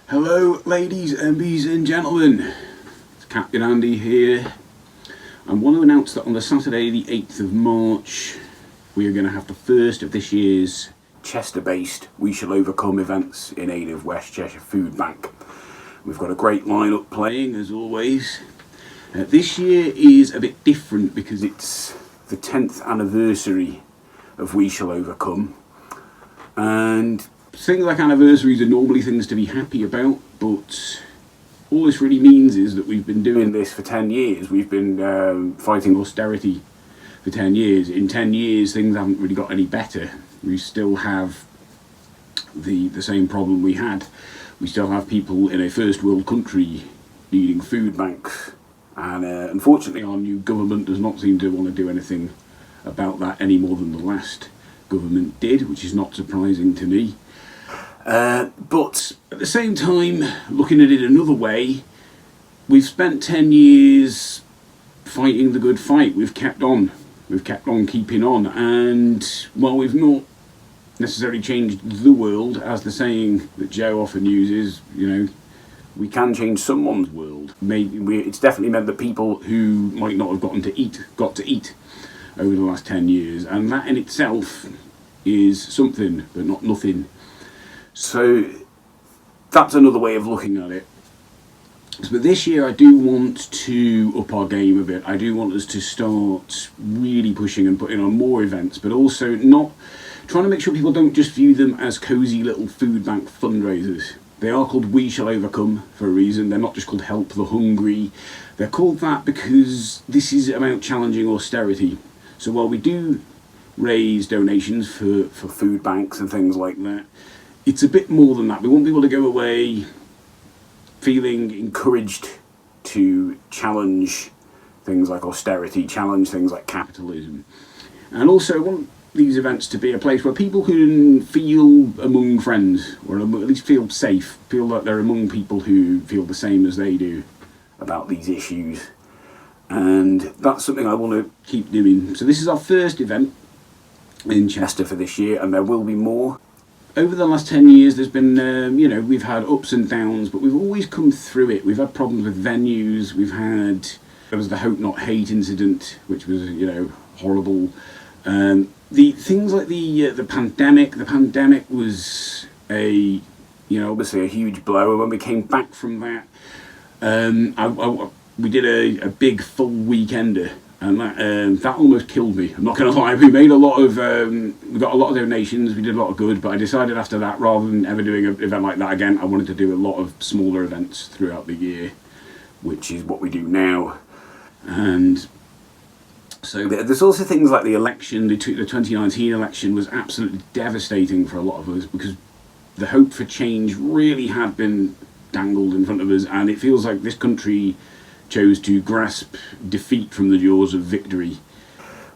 Hello ladies, MBs and gentlemen, it's Captain Andy here. I want to announce that on the Saturday the 8th of March we are going to have the first of this year's Chester based We Shall Overcome events in aid of West Cheshire Foodbank. We've got a great lineup playing as always. This year is a bit different because it's the 10th anniversary of We Shall Overcome, and things like anniversaries are normally things to be happy about, but all this really means is that we've been doing this for 10 years. We've been fighting austerity for 10 years. In 10 years things haven't really got any better. We still have the same problem we had. We still have people in a first world country needing food banks, and unfortunately our new government does not seem to want to do anything about that any more than the last government did, which is not surprising to me. But at the same time, looking at it another way, we've spent 10 years fighting the good fight. We've kept on keeping on, and while we've not necessarily changed the world, as the saying that Joe often uses, you know, we can change someone's world. It's definitely meant that people who might not have got to eat over the last 10 years, and that in itself is something, but not nothing. So that's another way of looking at it. But this year I do want to up our game a bit. I do want us to start really pushing and putting on more events, but also not trying to make sure people don't just view them as cosy little food bank fundraisers. They are called We Shall Overcome for a reason. They're not just called Help the Hungry. They're called that because this is about challenging austerity. So while we do raise donations for food banks and things like that, it's a bit more than that. We want people to go away feeling encouraged to challenge things like austerity, challenge things like capitalism. And also I want these events to be a place where people can feel among friends, or at least feel safe, feel like they're among people who feel the same as they do about these issues. And that's something I want to keep doing. So this is our first event in Chester for this year, and there will be more. Over the last 10 years there's been, we've had ups and downs, but we've always come through it. We've had problems with venues, there was the Hope Not Hate incident, which was, horrible. The things like the pandemic was obviously a huge blow, and when we came back from that, we did a big full weekender, and that almost killed me. I'm not going to lie. We made we got a lot of donations, we did a lot of good, but I decided after that, rather than ever doing an event like that again, I wanted to do a lot of smaller events throughout the year, which is what we do now. And so there's also things like the election. The 2019 election was absolutely devastating for a lot of us, because the hope for change really had been dangled in front of us, and it feels like this country chose to grasp defeat from the jaws of victory,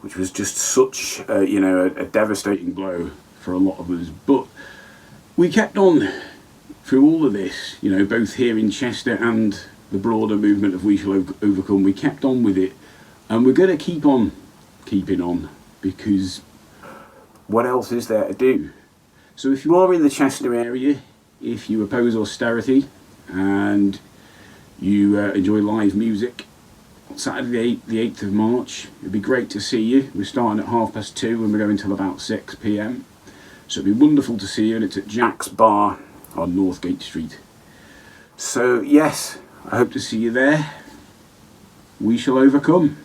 which was just such a devastating blow for a lot of us. But we kept on through all of this, both here in Chester and the broader movement of We Shall Overcome. We kept on with it, and we're going to keep on keeping on, because what else is there to do? So if you are in the Chester area, if you oppose austerity and you enjoy live music, on Saturday the 8th of March, it'd be great to see you. We're starting at 2:30 and we're going till about 6 PM. So it'd be wonderful to see you, and it's at JAX Bar on Northgate Street. So yes, I hope to see you there. We shall overcome.